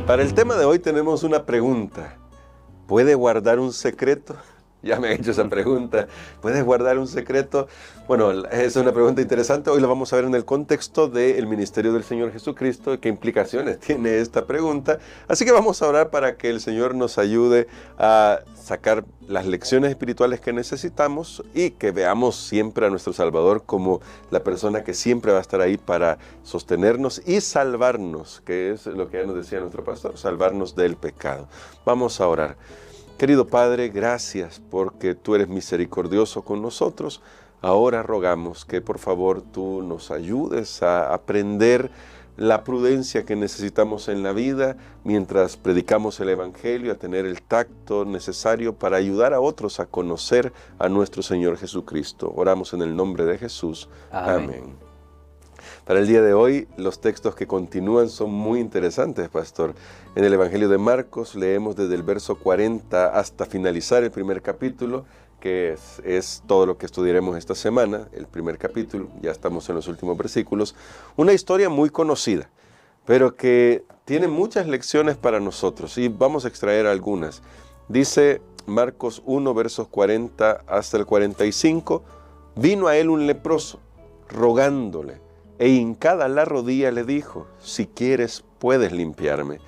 Para el tema de hoy tenemos una pregunta. ¿Puede guardar un secreto? Ya me han hecho esa pregunta. ¿Puedes guardar un secreto? Bueno, es una pregunta interesante. Hoy la vamos a ver en el contexto del ministerio del Señor Jesucristo. ¿Qué implicaciones tiene esta pregunta? Así que vamos a orar para que el Señor nos ayude a sacar las lecciones espirituales que necesitamos y que veamos siempre a nuestro Salvador como la persona que siempre va a estar ahí para sostenernos y salvarnos, que es lo que ya nos decía nuestro pastor, salvarnos del pecado. Vamos a orar. Querido Padre, gracias porque tú eres misericordioso con nosotros. Ahora rogamos que por favor tú nos ayudes a aprender la prudencia que necesitamos en la vida mientras predicamos el Evangelio, a tener el tacto necesario para ayudar a otros a conocer a nuestro Señor Jesucristo. Oramos en el nombre de Jesús. Amén. Para el día de hoy, los textos que continúan son muy interesantes, pastor. En el Evangelio de Marcos leemos desde el verso 40 hasta finalizar el primer capítulo, que es todo lo que estudiaremos esta semana, el primer capítulo, ya estamos en los últimos versículos. Una historia muy conocida, pero que tiene muchas lecciones para nosotros, y vamos a extraer algunas. Dice Marcos 1, versos 40 hasta el 45, vino a él un leproso, rogándole, e hincada la rodilla le dijo, si quieres puedes limpiarme.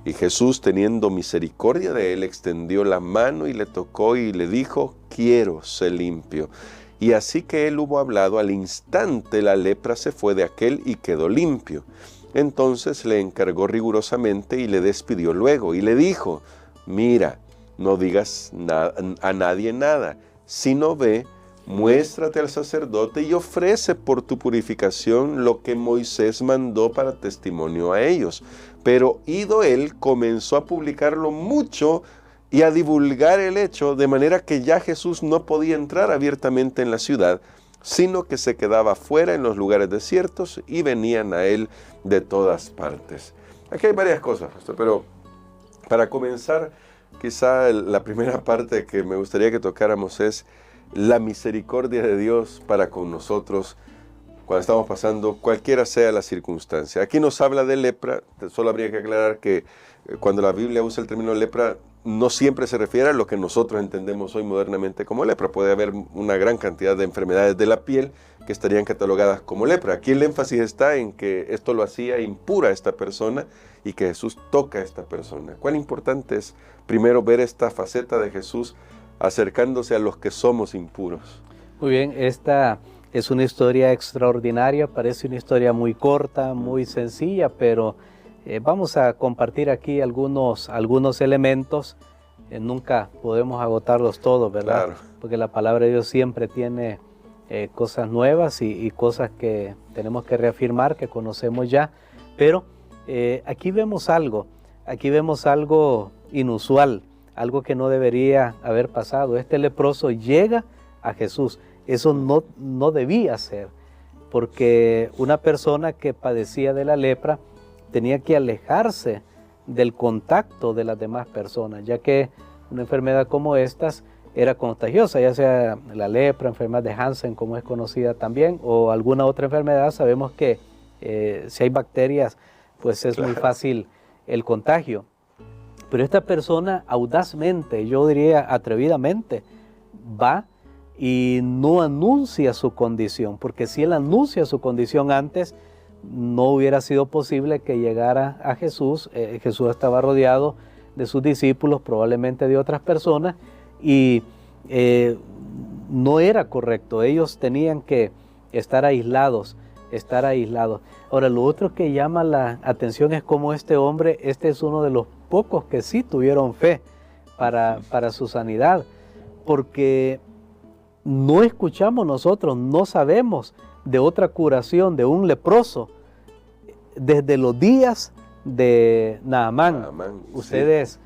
Y Jesús, teniendo misericordia de él, extendió la mano y le tocó y le dijo, quiero, sé limpio. Y así que él hubo hablado, al instante la lepra se fue de aquél y quedó limpio. Entonces le encargó rigurosamente y le despidió luego y le dijo, mira, no digas a nadie nada, sino ve, muéstrate al sacerdote y ofrece por tu purificación lo que Moisés mandó para testimonio a ellos. Pero ido él, comenzó a publicarlo mucho y a divulgar el hecho, de manera que ya Jesús no podía entrar abiertamente en la ciudad, sino que se quedaba fuera en los lugares desiertos y venían a él de todas partes. Aquí hay varias cosas, pastor, pero para comenzar, quizá la primera parte que me gustaría que tocáramos es la misericordia de Dios para con nosotros cuando estamos pasando cualquiera sea la circunstancia. Aquí nos habla de lepra, solo habría que aclarar que cuando la Biblia usa el término lepra, no siempre se refiere a lo que nosotros entendemos hoy modernamente como lepra. Puede haber una gran cantidad de enfermedades de la piel que estarían catalogadas como lepra. Aquí el énfasis está en que esto lo hacía impura a esta persona y que Jesús toca a esta persona. Cuán importante es primero ver esta faceta de Jesús acercándose a los que somos impuros. Muy bien, esta es una historia extraordinaria, parece una historia muy corta, muy sencilla, pero vamos a compartir aquí algunos elementos. Nunca podemos agotarlos todos, ¿verdad? Claro. Porque la palabra de Dios siempre tiene cosas nuevas y cosas que tenemos que reafirmar, que conocemos ya. Pero aquí vemos algo inusual, algo que no debería haber pasado. Este leproso llega a Jesús. Eso no debía ser, porque una persona que padecía de la lepra tenía que alejarse del contacto de las demás personas, ya que una enfermedad como estas era contagiosa, ya sea la lepra, enfermedad de Hansen, como es conocida también, o alguna otra enfermedad. Sabemos que si hay bacterias, pues es muy fácil el contagio. Pero esta persona audazmente, yo diría atrevidamente, va y no anuncia su condición, porque si él anuncia su condición antes, no hubiera sido posible que llegara a Jesús. Jesús estaba rodeado de sus discípulos, probablemente de otras personas, y no era correcto. Ellos tenían que estar aislados. Ahora, lo otro que llama la atención es cómo este hombre, este es uno de los pocos que sí tuvieron fe para su sanidad, porque no escuchamos nosotros, no sabemos de otra curación de un leproso desde los días de Naamán. Ustedes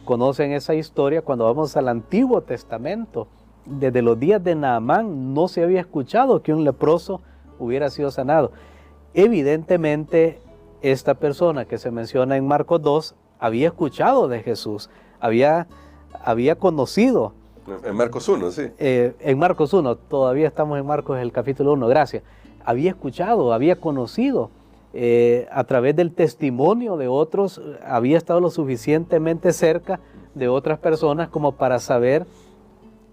conocen esa historia cuando vamos al Antiguo Testamento. Desde los días de Naamán no se había escuchado que un leproso hubiera sido sanado. Evidentemente, esta persona que se menciona en Marcos 2 había escuchado de Jesús, había conocido. En Marcos 1, sí. En Marcos 1, todavía estamos en Marcos, el capítulo 1, gracias. Había escuchado, había conocido a través del testimonio de otros, había estado lo suficientemente cerca de otras personas como para saber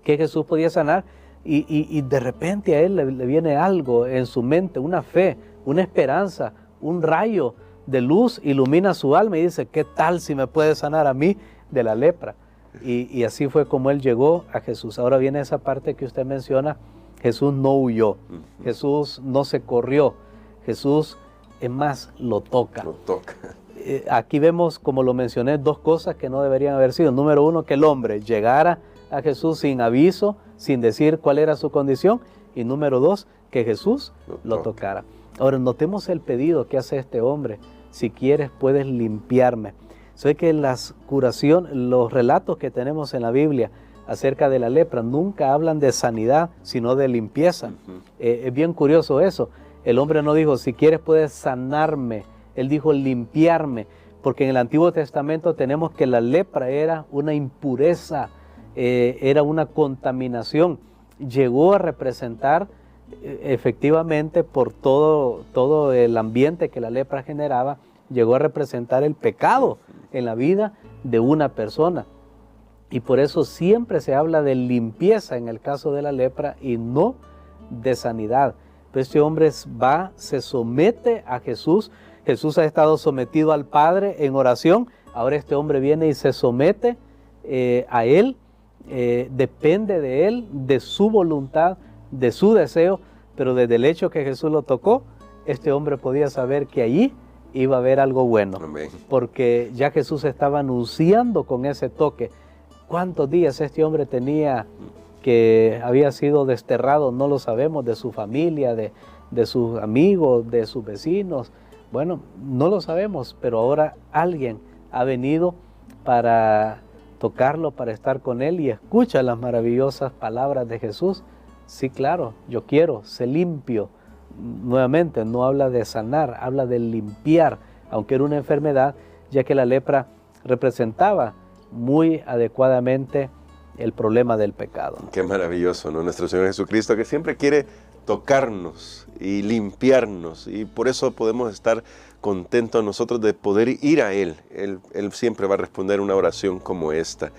que Jesús podía sanar, y de repente a él le viene algo en su mente, una fe, una esperanza, un rayo de luz ilumina su alma y dice, ¿qué tal si me puede sanar a mí de la lepra? Y así fue como él llegó a Jesús. Ahora viene esa parte que usted menciona, Jesús no huyó, Jesús no se corrió, Jesús, es más, lo toca. Lo toca. Aquí vemos, como lo mencioné, dos cosas que no deberían haber sido. Número uno, que el hombre llegara a Jesús sin aviso, sin decir cuál era su condición. Y número dos, que Jesús lo tocara. Ahora, notemos el pedido que hace este hombre. Si quieres, puedes limpiarme. Sé que las curaciones, los relatos que tenemos en la Biblia acerca de la lepra nunca hablan de sanidad, sino de limpieza. Es bien curioso eso. El hombre no dijo, si quieres puedes sanarme. Él dijo limpiarme, porque en el Antiguo Testamento tenemos que la lepra era una impureza, era una contaminación. Llegó a representar efectivamente, por todo el ambiente que la lepra generaba, llegó a representar el pecado en la vida de una persona. Y por eso siempre se habla de limpieza en el caso de la lepra y no de sanidad. Pero este hombre va, se somete a Jesús. Jesús ha estado sometido al Padre en oración. Ahora este hombre viene y se somete a Él. Depende de Él, de su voluntad, de su deseo. Pero desde el hecho que Jesús lo tocó, este hombre podía saber que allí iba a haber algo bueno. Amén. Porque ya Jesús estaba anunciando con ese toque. ¿Cuántos días este hombre tenía que había sido desterrado? No lo sabemos, de su familia, de sus amigos, de sus vecinos. Bueno, no lo sabemos, pero ahora alguien ha venido para tocarlo, para estar con él, y escucha las maravillosas palabras de Jesús. Sí, claro, yo quiero, sé limpio. Nuevamente, no habla de sanar, habla de limpiar, aunque era una enfermedad, ya que la lepra representaba muy adecuadamente el problema del pecado. Qué maravilloso, ¿no? Nuestro Señor Jesucristo, que siempre quiere tocarnos y limpiarnos, y por eso podemos estar contentos nosotros de poder ir a Él. Él siempre va a responder una oración como esta.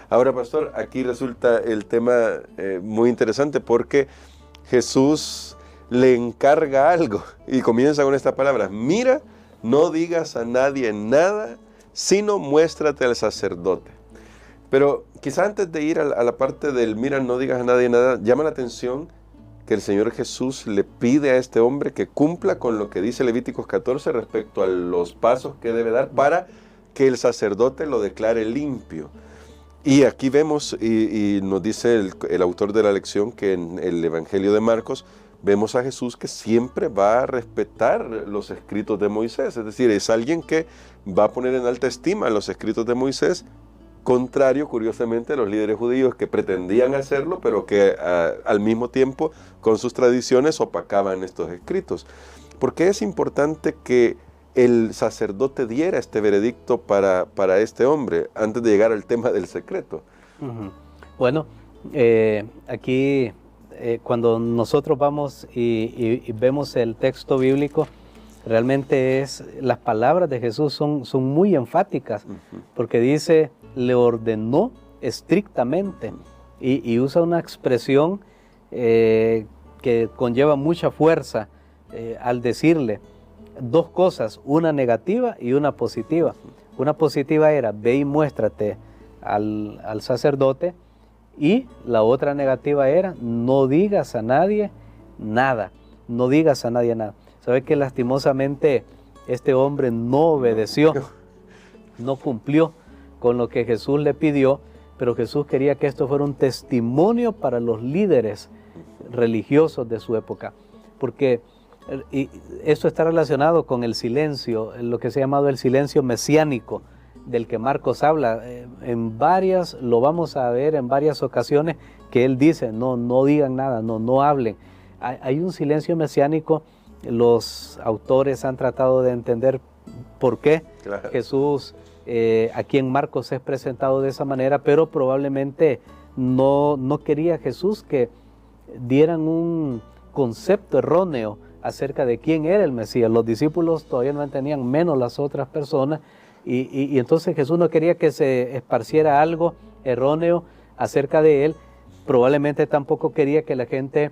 Ahora, pastor, aquí resulta el tema muy interesante, porque Jesús le encarga algo y comienza con esta palabra: mira, no digas a nadie nada, sino muéstrate al sacerdote. Pero quizá antes de ir a la parte del mira, no digas a nadie nada, llama la atención que el Señor Jesús le pide a este hombre que cumpla con lo que dice Levíticos 14 respecto a los pasos que debe dar para que el sacerdote lo declare limpio. Y aquí vemos, y nos dice el autor de la lección, que en el Evangelio de Marcos vemos a Jesús que siempre va a respetar los escritos de Moisés. Es decir, es alguien que va a poner en alta estima los escritos de Moisés, contrario, curiosamente, a los líderes judíos que pretendían hacerlo, pero que al mismo tiempo, con sus tradiciones, opacaban estos escritos. ¿Por qué es importante que el sacerdote diera este veredicto para este hombre, antes de llegar al tema del secreto? Bueno, aquí cuando nosotros vamos y vemos el texto bíblico, realmente las palabras de Jesús son muy enfáticas, porque dice, le ordenó estrictamente, y usa una expresión que conlleva mucha fuerza al decirle dos cosas, una negativa y una positiva. Una positiva era, ve y muéstrate al sacerdote, y la otra negativa era, no digas a nadie nada, no digas a nadie nada. ¿Sabe que lastimosamente este hombre no obedeció, no cumplió con lo que Jesús le pidió? Pero Jesús quería que esto fuera un testimonio para los líderes religiosos de su época, porque esto está relacionado con el silencio, lo que se ha llamado el silencio mesiánico, del que Marcos habla. Lo vamos a ver en varias ocasiones, que él dice, no digan nada, no hablen. Hay un silencio mesiánico. Los autores han tratado de entender por qué Jesús aquí en Marcos es presentado de esa manera, pero probablemente no quería Jesús que dieran un concepto erróneo acerca de quién era el Mesías. Los discípulos todavía no entendían, menos las otras personas, y entonces Jesús no quería que se esparciera algo erróneo acerca de él. Probablemente tampoco quería que la gente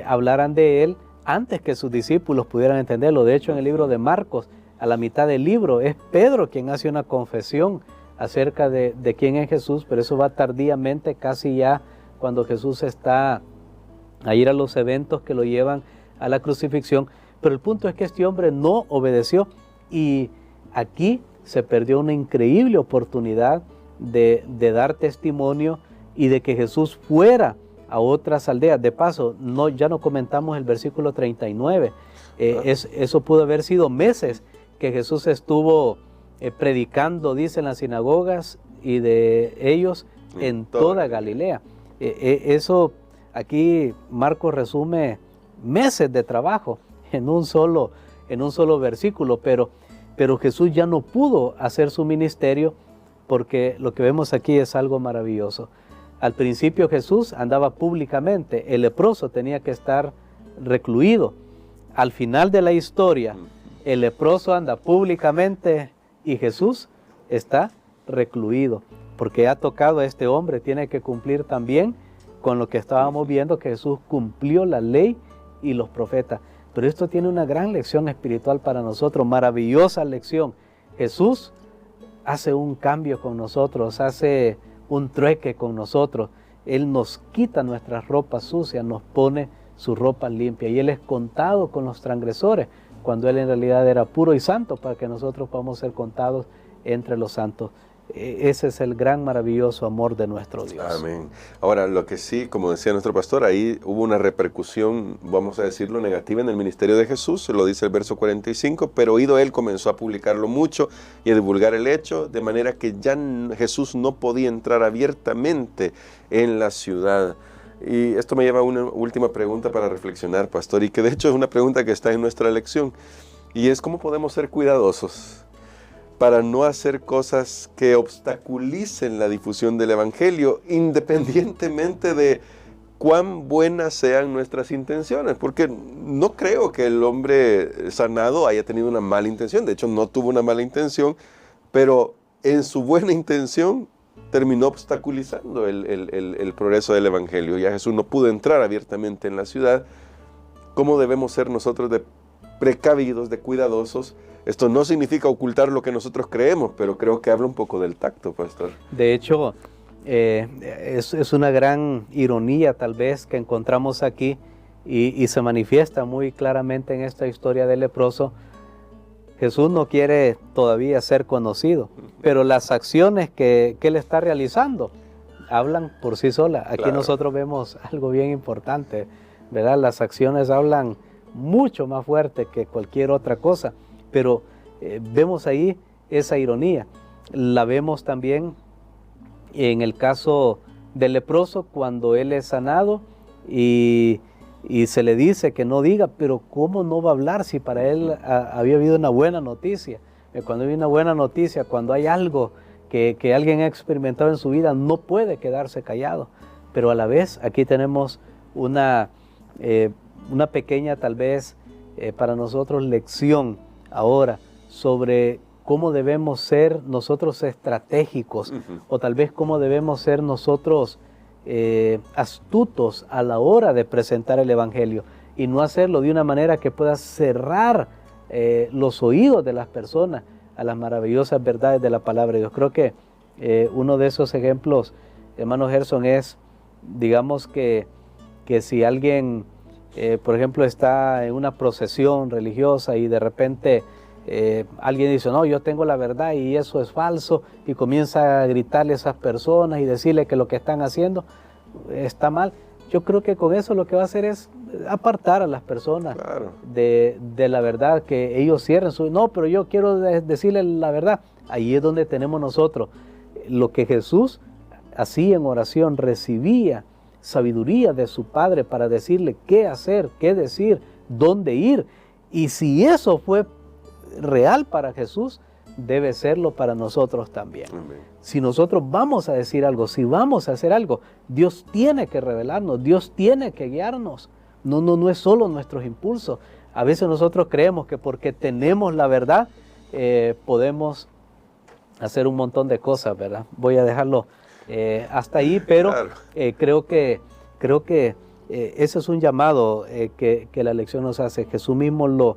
hablaran de él antes que sus discípulos pudieran entenderlo. De hecho, en el libro de Marcos, a la mitad del libro, es Pedro quien hace una confesión acerca de quién es Jesús, pero eso va tardíamente, casi ya cuando Jesús está a ir a los eventos que lo llevan a la crucifixión. Pero el punto es que este hombre no obedeció, y aquí se perdió una increíble oportunidad de dar testimonio y de que Jesús fuera a otras aldeas. De paso, ya no comentamos el versículo 39. Eso pudo haber sido meses que Jesús estuvo predicando, dice, en las sinagogas y de ellos en toda Galilea. Eso aquí Marcos resume meses de trabajo en un solo versículo, pero Jesús ya no pudo hacer su ministerio, porque lo que vemos aquí es algo maravilloso. Al principio Jesús andaba públicamente, el leproso tenía que estar recluido. Al final de la historia, el leproso anda públicamente y Jesús está recluido, porque ha tocado a este hombre, tiene que cumplir también con lo que estábamos viendo, que Jesús cumplió la ley y los profetas. Pero esto tiene una gran lección espiritual para nosotros, maravillosa lección. Jesús hace un cambio con nosotros, hace un trueque con nosotros. Él nos quita nuestras ropas sucias, nos pone su ropa limpia, y Él es contado con los transgresores, cuando Él en realidad era puro y santo, para que nosotros podamos ser contados entre los santos. Ese es el gran, maravilloso amor de nuestro Dios. Amén. Ahora, lo que sí, como decía nuestro pastor, ahí hubo una repercusión, vamos a decirlo, negativa en el ministerio de Jesús, se lo dice el verso 45, pero oído él comenzó a publicarlo mucho y a divulgar el hecho, de manera que ya Jesús no podía entrar abiertamente en la ciudad. Y esto me lleva a una última pregunta para reflexionar, pastor, y que de hecho es una pregunta que está en nuestra lección, y es: ¿cómo podemos ser cuidadosos para no hacer cosas que obstaculicen la difusión del Evangelio, independientemente de cuán buenas sean nuestras intenciones? Porque no creo que el hombre sanado haya tenido una mala intención. De hecho, no tuvo una mala intención, pero en su buena intención terminó obstaculizando el progreso del Evangelio. Ya Jesús no pudo entrar abiertamente en la ciudad. ¿Cómo debemos ser nosotros de precavidos, de cuidadosos? Esto no significa ocultar lo que nosotros creemos, pero creo que habla un poco del tacto, pastor. De hecho, es una gran ironía tal vez que encontramos aquí, y se manifiesta muy claramente en esta historia del leproso. Jesús no quiere todavía ser conocido, pero las acciones que Él está realizando hablan por sí solas. Aquí claro, nosotros vemos algo bien importante, ¿verdad? Las acciones hablan mucho más fuerte que cualquier otra cosa. Pero vemos ahí esa ironía. La vemos también en el caso del leproso, cuando él es sanado y se le dice que no diga, pero ¿cómo no va a hablar si para él había habido una buena noticia? Cuando hay una buena noticia, cuando hay algo que alguien ha experimentado en su vida, no puede quedarse callado. Pero a la vez aquí tenemos una pequeña, tal vez para nosotros, lección ahora sobre cómo debemos ser nosotros estratégicos, o tal vez cómo debemos ser nosotros astutos a la hora de presentar el Evangelio, y no hacerlo de una manera que pueda cerrar los oídos de las personas a las maravillosas verdades de la palabra de Dios. Creo que uno de esos ejemplos, hermano Gerson, es, digamos que si alguien por ejemplo, está en una procesión religiosa y de repente alguien dice: no, yo tengo la verdad y eso es falso, y comienza a gritarle a esas personas y decirle que lo que están haciendo está mal. Yo creo que con eso lo que va a hacer es apartar a las personas claro, de la verdad, que ellos cierren su... No, pero yo quiero decirle la verdad. Ahí es donde tenemos nosotros lo que Jesús hacía en oración, recibía sabiduría de su Padre para decirle qué hacer, qué decir, dónde ir. Y si eso fue real para Jesús, debe serlo para nosotros también. Amén. Si nosotros vamos a decir algo, si vamos a hacer algo, Dios tiene que revelarnos, Dios tiene que guiarnos, No es solo nuestros impulsos. A veces nosotros creemos que porque tenemos la verdad, podemos hacer un montón de cosas, ¿verdad? Voy a dejarlo hasta ahí, pero Claro. creo que ese es un llamado que la lección nos hace. Jesús mismo lo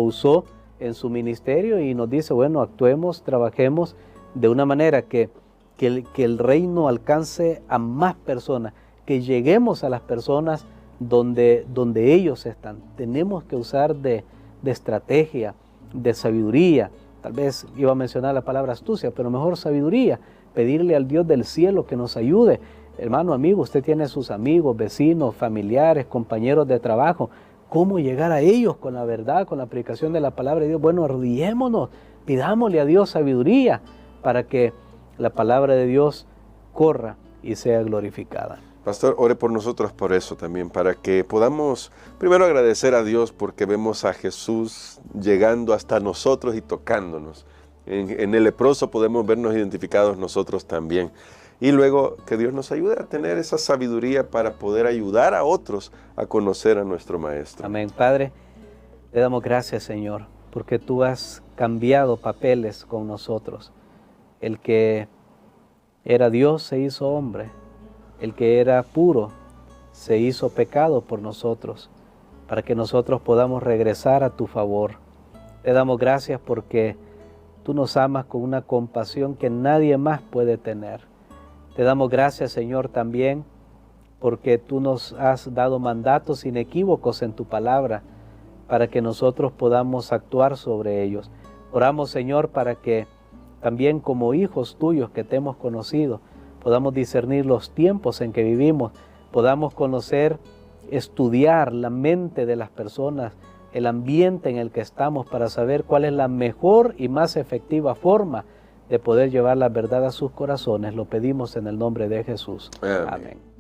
usó en su ministerio y nos dice, bueno, actuemos, trabajemos de una manera que el reino alcance a más personas, que lleguemos a las personas donde ellos están. Tenemos que usar de estrategia, de sabiduría. Tal vez iba a mencionar la palabra astucia, pero mejor sabiduría. Pedirle al Dios del cielo que nos ayude. Hermano, amigo, usted tiene sus amigos, vecinos, familiares, compañeros de trabajo. ¿Cómo llegar a ellos con la verdad, con la predicación de la palabra de Dios? Bueno, arrodillémonos, pidámosle a Dios sabiduría para que la palabra de Dios corra y sea glorificada. Pastor, ore por nosotros por eso también, para que podamos primero agradecer a Dios porque vemos a Jesús llegando hasta nosotros y tocándonos. En el leproso podemos vernos identificados nosotros también. Y luego que Dios nos ayude a tener esa sabiduría para poder ayudar a otros a conocer a nuestro Maestro. Amén. Padre, te damos gracias, Señor, porque tú has cambiado papeles con nosotros. El que era Dios se hizo hombre. El que era puro se hizo pecado por nosotros, para que nosotros podamos regresar a tu favor. Te damos gracias porque tú nos amas con una compasión que nadie más puede tener. Te damos gracias, Señor, también porque tú nos has dado mandatos inequívocos en tu palabra para que nosotros podamos actuar sobre ellos. Oramos, Señor, para que también como hijos tuyos que te hemos conocido, podamos discernir los tiempos en que vivimos, podamos conocer, estudiar la mente de las personas, el ambiente en el que estamos para saber cuál es la mejor y más efectiva forma de poder llevar la verdad a sus corazones. Lo pedimos en el nombre de Jesús. Amén. Amén.